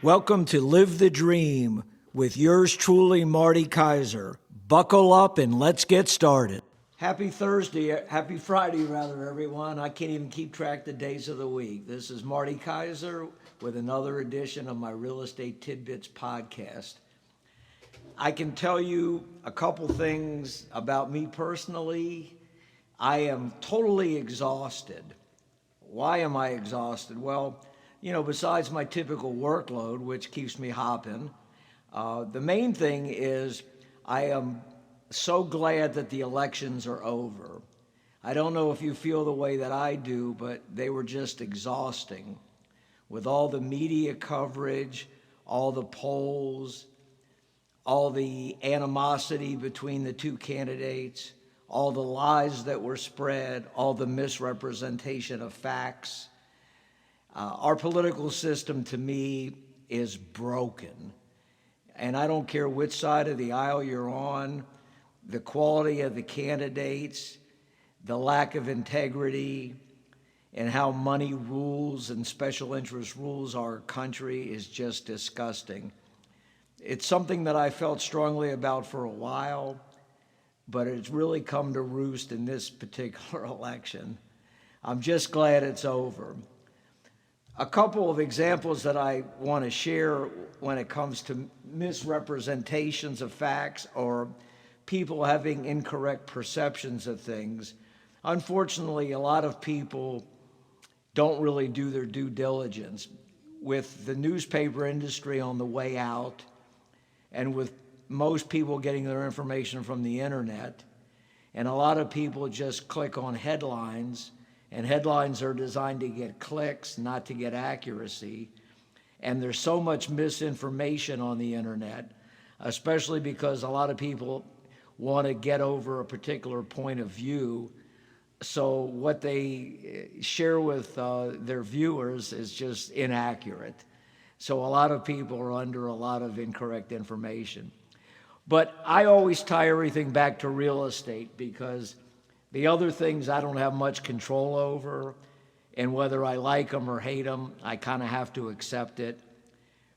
Welcome to Live the Dream with yours truly, Marty Kaiser. Buckle up and let's get started. Happy Friday, everyone. I can't even keep track of the days of the week. This is Marty Kaiser with another edition of my Real Estate Tidbits podcast. I can tell you a couple things about me personally. I am totally exhausted. Why am I exhausted? Well, besides my typical workload, which keeps me hopping, the main thing is I am so glad that the elections are over. I don't know if you feel the way that I do, but they were just exhausting. With all the media coverage, all the polls, all the animosity between the two candidates, all the lies that were spread, all the misrepresentation of facts. Our political system, to me, is broken. And I don't care which side of the aisle you're on, the quality of the candidates, the lack of integrity, and how money rules and special interest rules our country is just disgusting. It's something that I felt strongly about for a while, but it's really come to roost in this particular election. I'm just glad it's over. A couple of examples that I want to share when it comes to misrepresentations of facts or people having incorrect perceptions of things. Unfortunately, a lot of people don't really do their due diligence. With the newspaper industry on the way out, and with most people getting their information from the internet, and a lot of people just click on headlines, and headlines are designed to get clicks, not to get accuracy. And there's so much misinformation on the internet, especially because a lot of people want to get over a particular point of view. So what they share with their viewers is just inaccurate. So a lot of people are under a lot of incorrect information. But I always tie everything back to real estate because the other things I don't have much control over, and whether I like them or hate them, I kind of have to accept it.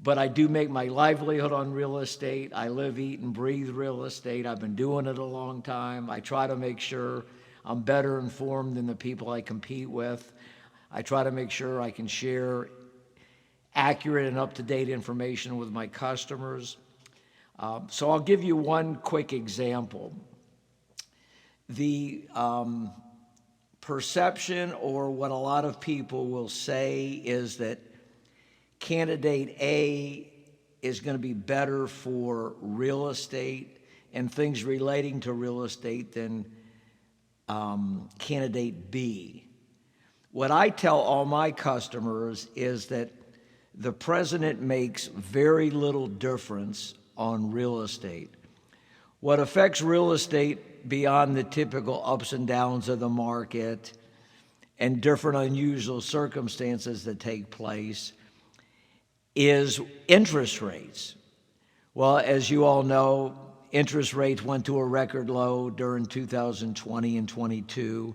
But I do make my livelihood on real estate. I live, eat, and breathe real estate. I've been doing it a long time. I try to make sure I'm better informed than the people I compete with. I try to make sure I can share accurate and up-to-date information with my customers. So I'll give you one quick example. The perception, or what a lot of people will say, is that candidate A is going to be better for real estate and things relating to real estate than candidate B. What I tell all my customers is that the president makes very little difference on real estate. What affects real estate beyond the typical ups and downs of the market and different unusual circumstances that take place is interest rates. Well, as you all know, interest rates went to a record low during 2020 and 22,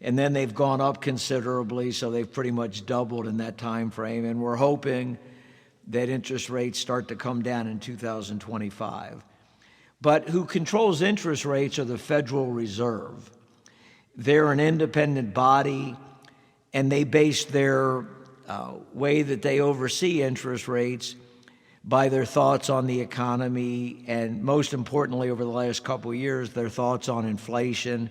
and then they've gone up considerably, so they've pretty much doubled in that time frame, and we're hoping that interest rates start to come down in 2025. But who controls interest rates are the Federal Reserve. They're an independent body, and they base their way that they oversee interest rates by their thoughts on the economy, and most importantly, over the last couple of years, their thoughts on inflation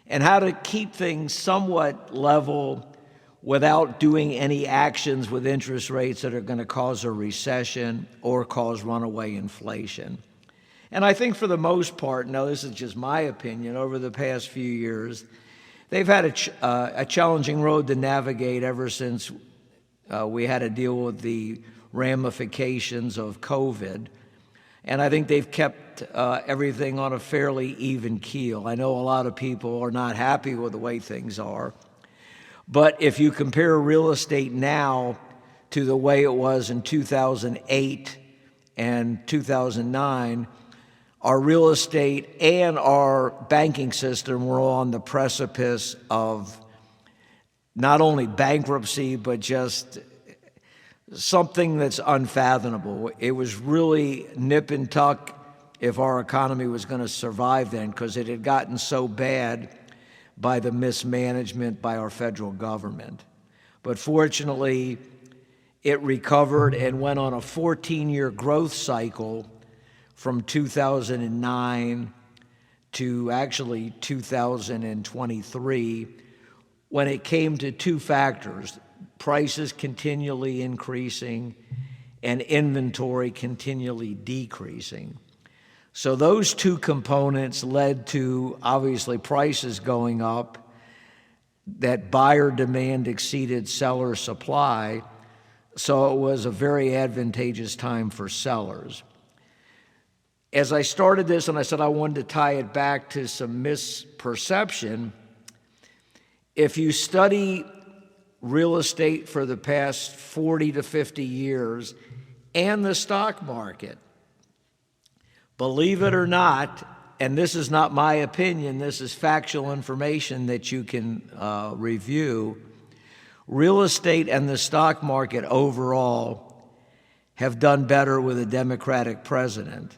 and how to keep things somewhat level without doing any actions with interest rates that are going to cause a recession or cause runaway inflation. And I think for the most part, now this is just my opinion, over the past few years, they've had a challenging road to navigate ever since we had to deal with the ramifications of COVID. And I think they've kept everything on a fairly even keel. I know a lot of people are not happy with the way things are. But if you compare real estate now to the way it was in 2008 and 2009, our real estate and our banking system were on the precipice of not only bankruptcy, but just something that's unfathomable. It was really nip and tuck if our economy was going to survive then, because it had gotten so bad by the mismanagement by our federal government. But fortunately, it recovered and went on a 14-year growth cycle from 2009 to actually 2023, when it came to two factors: prices continually increasing and inventory continually decreasing. So those two components led to, obviously, prices going up, that buyer demand exceeded seller supply, so it was a very advantageous time for sellers. As I started this and I said I wanted to tie it back to some misperception, if you study real estate for the past 40 to 50 years and the stock market, believe it or not, and this is not my opinion, this is factual information that you can review, real estate and the stock market overall have done better with a Democratic president.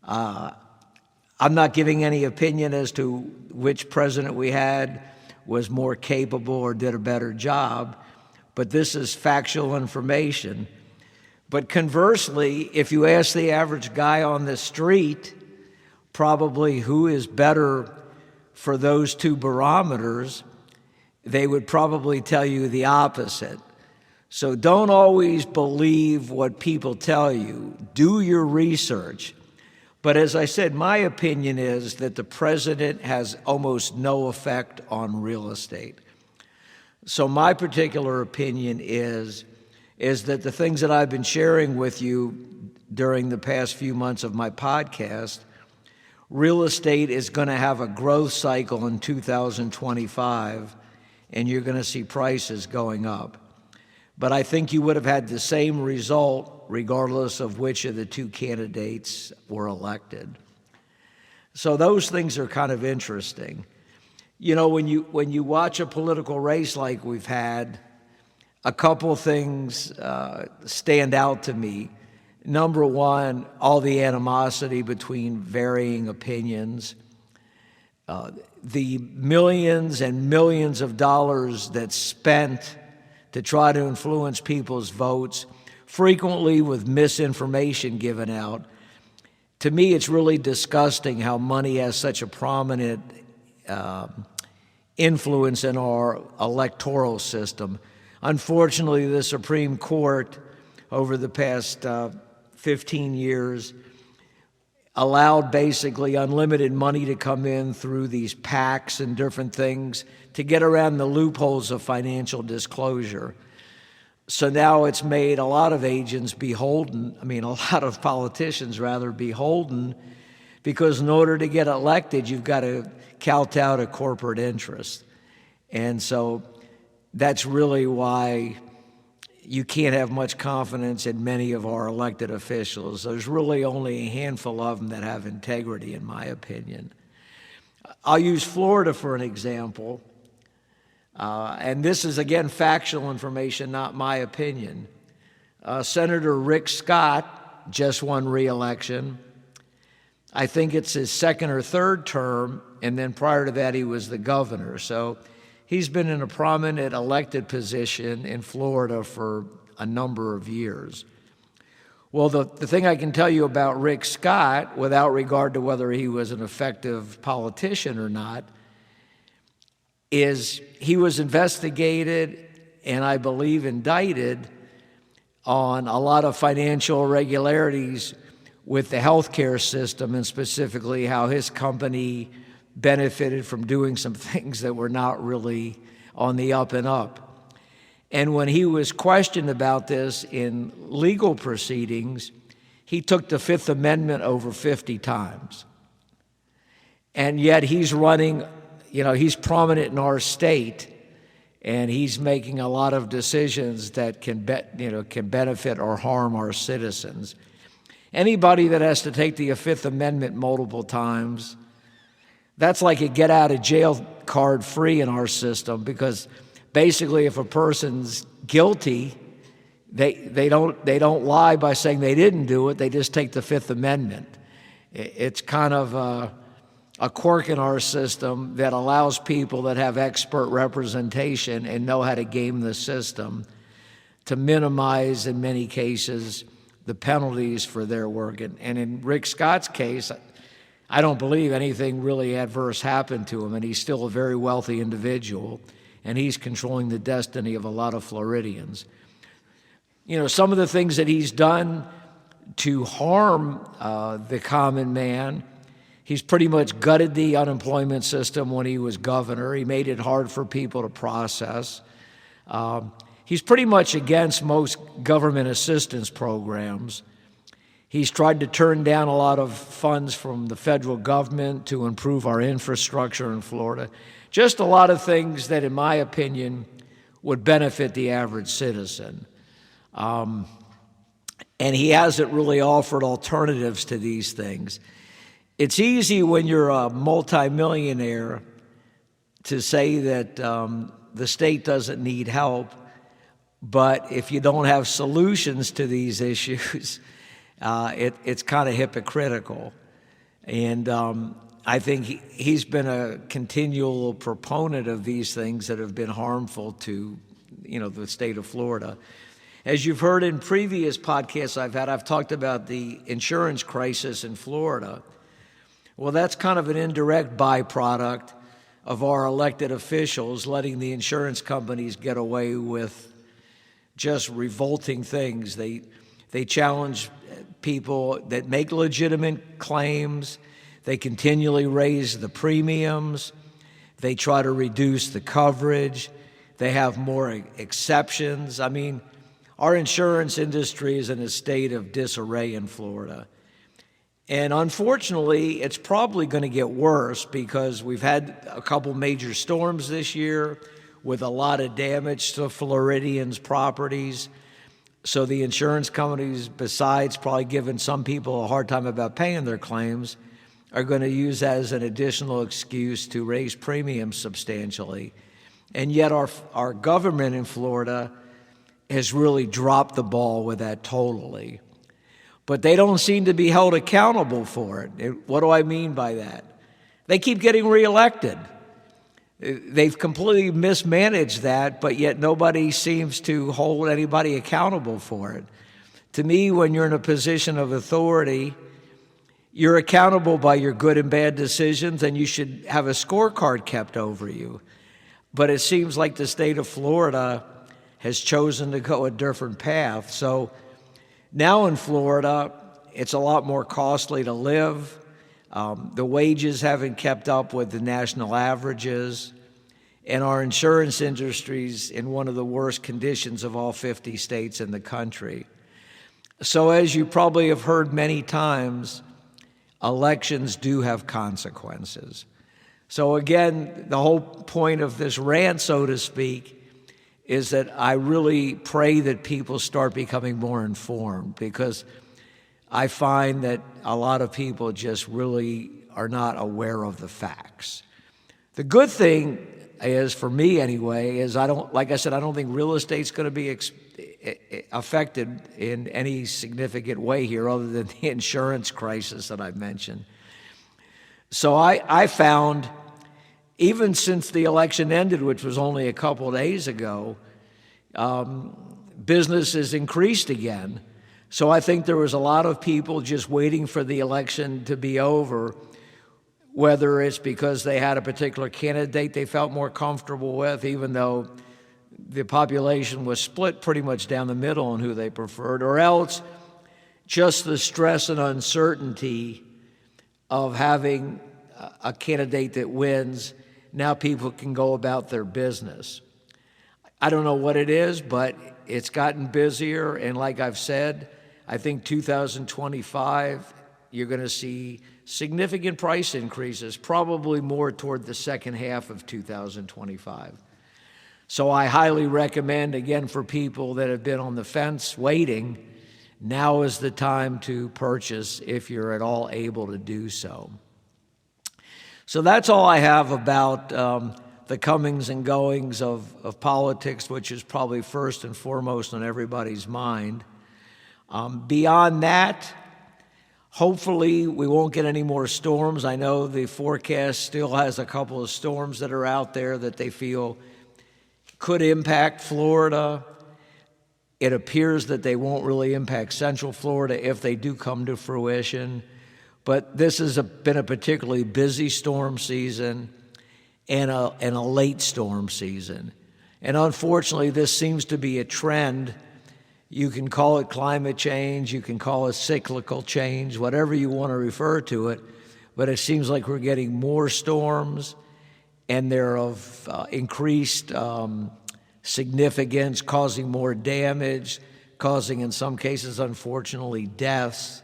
I'm not giving any opinion as to which president we had was more capable or did a better job, but this is factual information. But conversely, if you ask the average guy on the street probably who is better for those two barometers, they would probably tell you the opposite. So don't always believe what people tell you. Do your research. But as I said, my opinion is that the president has almost no effect on real estate. So my particular opinion is that the things that I've been sharing with you during the past few months of my podcast, real estate is going to have a growth cycle in 2025, and you're going to see prices going up. But I think you would have had the same result regardless of which of the two candidates were elected. So those things are kind of interesting. You know, when you watch a political race like we've had, a couple things stand out to me. Number one, all the animosity between varying opinions, the millions and millions of dollars that's spent to try to influence people's votes, frequently with misinformation given out. To me, it's really disgusting how money has such a prominent influence in our electoral system. Unfortunately, the Supreme Court, over the past 15 years, allowed basically unlimited money to come in through these PACs and different things to get around the loopholes of financial disclosure. So now it's made a lot of agents beholden, a lot of politicians rather beholden, because in order to get elected, you've got to kowtow to corporate interest. And so that's really why you can't have much confidence in many of our elected officials. There's really only a handful of them that have integrity, in my opinion. I'll use Florida for an example. And this is, again, factual information, not my opinion. Senator Rick Scott just won re-election. I think it's his second or third term, and then prior to that he was the governor. So he's been in a prominent elected position in Florida for a number of years. Well, the thing I can tell you about Rick Scott, without regard to whether he was an effective politician or not, is he was investigated and I believe indicted on a lot of financial irregularities with the healthcare system, and specifically how his company benefited from doing some things that were not really on the up and up. And when he was questioned about this in legal proceedings, he took the Fifth Amendment over 50 times. And yet he's running, he's prominent in our state, and he's making a lot of decisions that can benefit or harm our citizens. Anybody that has to take the Fifth Amendment multiple times, that's like a get-out-of-jail card free in our system, because basically if a person's guilty, they don't lie by saying they didn't do it. They just take the Fifth Amendment. It's kind of a quirk in our system that allows people that have expert representation and know how to game the system to minimize, in many cases, the penalties for their work. And in Rick Scott's case, I don't believe anything really adverse happened to him, and he's still a very wealthy individual, and he's controlling the destiny of a lot of Floridians. You know, some of the things that he's done to harm the common man, he's pretty much gutted the unemployment system when he was governor. He made it hard for people to process. He's pretty much against most government assistance programs. He's tried to turn down a lot of funds from the federal government to improve our infrastructure in Florida. Just a lot of things that, in my opinion, would benefit the average citizen. And he hasn't really offered alternatives to these things. It's easy when you're a multimillionaire to say that the state doesn't need help, but if you don't have solutions to these issues, it's kind of hypocritical. And I think he's been a continual proponent of these things that have been harmful to, the state of Florida. As you've heard in previous podcasts I've talked about the insurance crisis in Florida. Well, that's kind of an indirect byproduct of our elected officials letting the insurance companies get away with just revolting things. They challenge people that make legitimate claims. They continually raise the premiums. They try to reduce the coverage. They have more exceptions. I mean, our insurance industry is in a state of disarray in Florida. And unfortunately, it's probably going to get worse because we've had a couple major storms this year with a lot of damage to Floridians' properties. So the insurance companies, besides probably giving some people a hard time about paying their claims, are going to use that as an additional excuse to raise premiums substantially. And yet our government in Florida has really dropped the ball with that totally. But they don't seem to be held accountable for it. What do I mean by that? They keep getting reelected. They've completely mismanaged that, but yet nobody seems to hold anybody accountable for it. To me, when you're in a position of authority, you're accountable by your good and bad decisions, and you should have a scorecard kept over you. But it seems like the state of Florida has chosen to go a different path. So now in Florida, it's a lot more costly to live. The wages haven't kept up with the national averages, and our insurance industry's in one of the worst conditions of all 50 states in the country. So as you probably have heard many times, elections do have consequences. So again, the whole point of this rant, so to speak, is that I really pray that people start becoming more informed, because I find that a lot of people just really are not aware of the facts. The good thing is, for me anyway, is I don't think real estate's going to be affected in any significant way here other than the insurance crisis that I've mentioned. So I found, even since the election ended, which was only a couple of days ago, business has increased again. So I think there was a lot of people just waiting for the election to be over, whether it's because they had a particular candidate they felt more comfortable with, even though the population was split pretty much down the middle on who they preferred, or else just the stress and uncertainty of having a candidate that wins. Now people can go about their business. I don't know what it is, but it's gotten busier, and like I've said, I think 2025, you're going to see significant price increases, probably more toward the second half of 2025. So I highly recommend, again, for people that have been on the fence waiting, now is the time to purchase if you're at all able to do so. So that's all I have about the comings and goings of politics, which is probably first and foremost on everybody's mind. Beyond that, hopefully we won't get any more storms. I know the forecast still has a couple of storms that are out there that they feel could impact Florida. It appears that they won't really impact Central Florida if they do come to fruition. But this has been a particularly busy storm season and a late storm season. And unfortunately, this seems to be a trend. You can call it climate change, you can call it cyclical change, whatever you want to refer to it, but it seems like we're getting more storms, and they're of increased significance, causing more damage, causing, in some cases, unfortunately, deaths,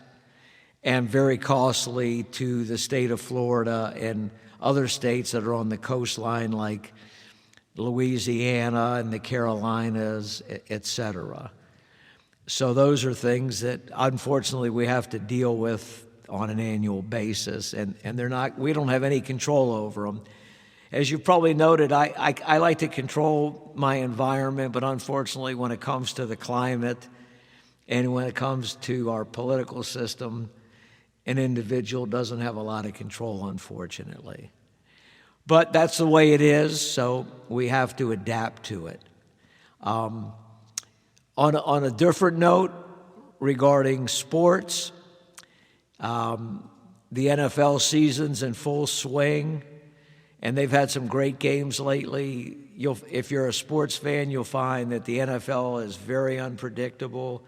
and very costly to the state of Florida and other states that are on the coastline like Louisiana and the Carolinas, et cetera. So those are things that, unfortunately, we have to deal with on an annual basis, and we don't have any control over them. As you've probably noted, I like to control my environment, but unfortunately, when it comes to the climate and when it comes to our political system, an individual doesn't have a lot of control, unfortunately. But that's the way it is, so we have to adapt to it. On a different note, regarding sports, the NFL season's in full swing, and they've had some great games lately. If you're a sports fan, you'll find that the NFL is very unpredictable.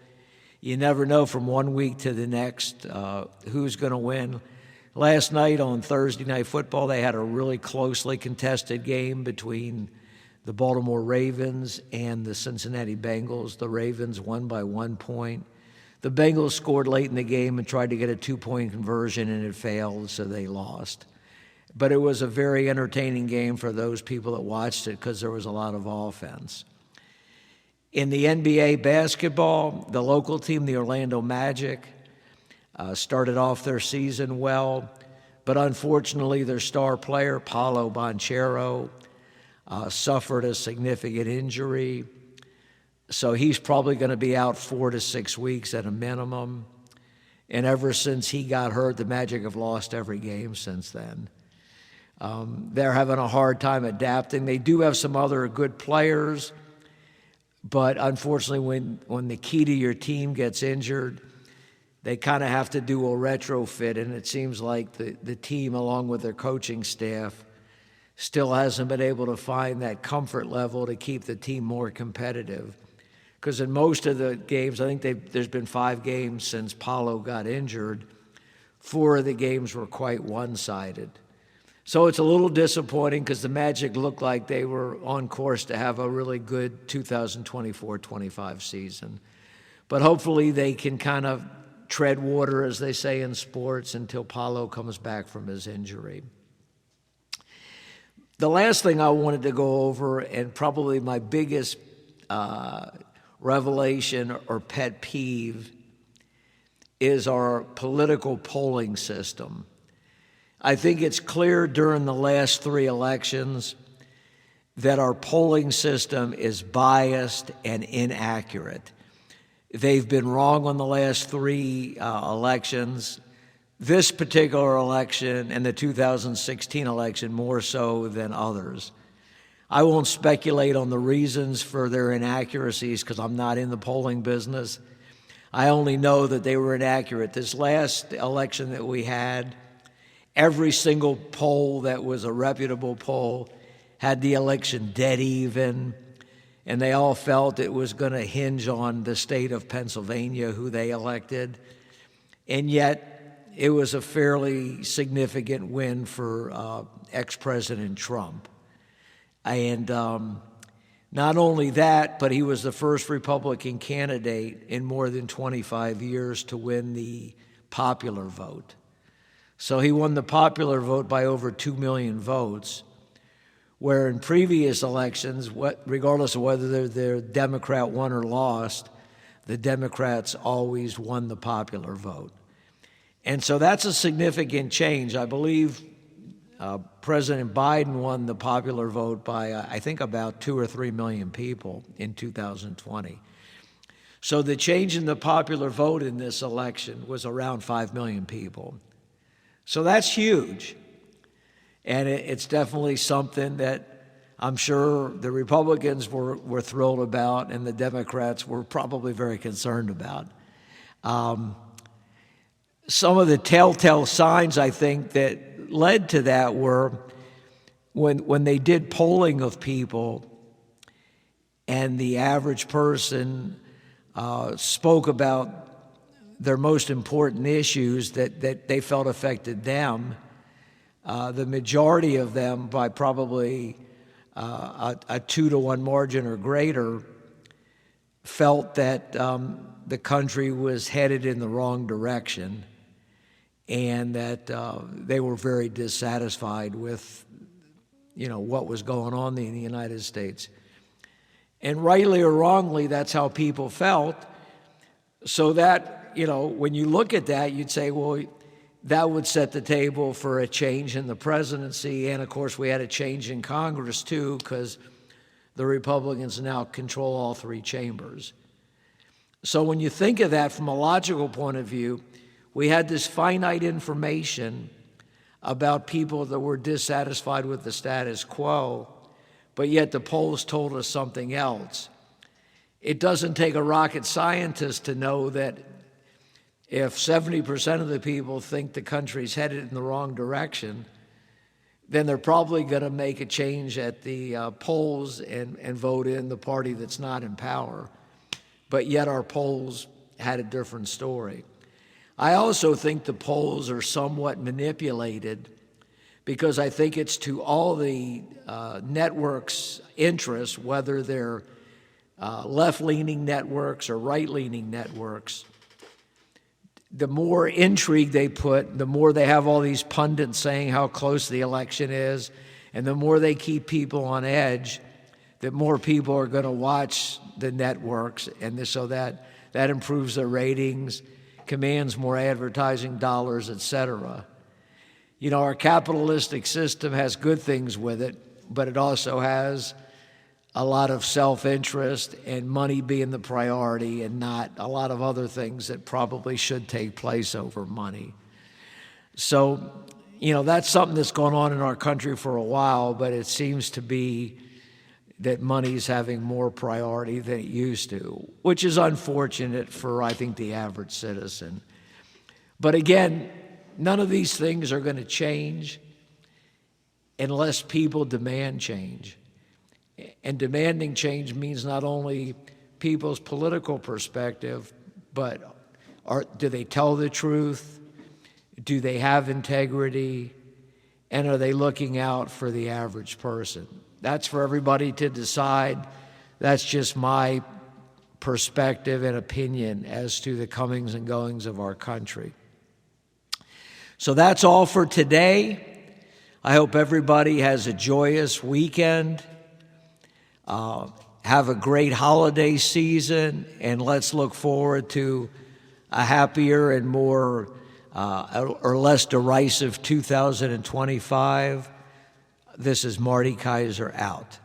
You never know from one week to the next who's going to win. Last night on Thursday Night Football, they had a really closely contested game between the Baltimore Ravens and the Cincinnati Bengals. The Ravens won by 1 point. The Bengals scored late in the game and tried to get a 2-point conversion, and it failed, so they lost. But it was a very entertaining game for those people that watched it because there was a lot of offense. In the NBA basketball, the local team, the Orlando Magic, started off their season well, but unfortunately their star player, Paolo Banchero, suffered a significant injury. So he's probably going to be out 4 to 6 weeks at a minimum. And ever since he got hurt, the Magic have lost every game since then. They're having a hard time adapting. They do have some other good players, but unfortunately when the key to your team gets injured, they kind of have to do a retrofit, and it seems like the team, along with their coaching staff, still hasn't been able to find that comfort level to keep the team more competitive. Because in most of the games, I think there's been 5 games since Paolo got injured. 4 of the games were quite one-sided. So it's a little disappointing because the Magic looked like they were on course to have a really good 2024-25 season. But hopefully they can kind of tread water, as they say in sports, until Paolo comes back from his injury. The last thing I wanted to go over, and probably my biggest revelation or pet peeve, is our political polling system. I think it's clear during the last 3 elections that our polling system is biased and inaccurate. They've been wrong on the last 3 elections. This particular election and the 2016 election more so than others. I won't speculate on the reasons for their inaccuracies because I'm not in the polling business. I only know that they were inaccurate. This last election that we had, every single poll that was a reputable poll had the election dead even, and they all felt it was going to hinge on the state of Pennsylvania, who they elected. And yet, it was a fairly significant win for ex-President Trump. And not only that, but he was the first Republican candidate in more than 25 years to win the popular vote. So he won the popular vote by over 2 million votes, where in previous elections, regardless of whether they're Democrat won or lost, the Democrats always won the popular vote. And so that's a significant change. I believe President Biden won the popular vote by, I think, about 2 or 3 million people in 2020. So the change in the popular vote in this election was around 5 million people. So that's huge. And it's definitely something that I'm sure the Republicans were thrilled about, and the Democrats were probably very concerned about. Some of the telltale signs, I think, that led to that were when they did polling of people and the average person spoke about their most important issues that they felt affected them, the majority of them, by probably a 2-to-1 margin or greater, felt that the country was headed in the wrong direction, and that they were very dissatisfied with, what was going on in the United States. And rightly or wrongly, that's how people felt. So that, when you look at that, you'd say, well, that would set the table for a change in the presidency. And of course, we had a change in Congress too, because the Republicans now control all 3 chambers. So when you think of that from a logical point of view, we had this finite information about people that were dissatisfied with the status quo, but yet the polls told us something else. It doesn't take a rocket scientist to know that if 70% of the people think the country's headed in the wrong direction, then they're probably going to make a change at the polls and vote in the party that's not in power. But yet our polls had a different story. I also think the polls are somewhat manipulated, because I think it's to all the networks' interests, whether they're left-leaning networks or right-leaning networks. The more intrigue they put, the more they have all these pundits saying how close the election is, and the more they keep people on edge, the more people are going to watch the networks, and so that improves their ratings, commands more advertising dollars, etc. Our capitalistic system has good things with it, but it also has a lot of self-interest and money being the priority, and not a lot of other things that probably should take place over money. So, that's something that's gone on in our country for a while, but it seems to be that money's having more priority than it used to, which is unfortunate for, I think, the average citizen. But again, none of these things are going to change unless people demand change. And demanding change means not only people's political perspective, but do they tell the truth? Do they have integrity? And are they looking out for the average person? That's for everybody to decide. That's just my perspective and opinion as to the comings and goings of our country. So that's all for today. I hope everybody has a joyous weekend. Have a great holiday season, and let's look forward to a happier and more or less derisive 2025. This is Marty Kaiser out.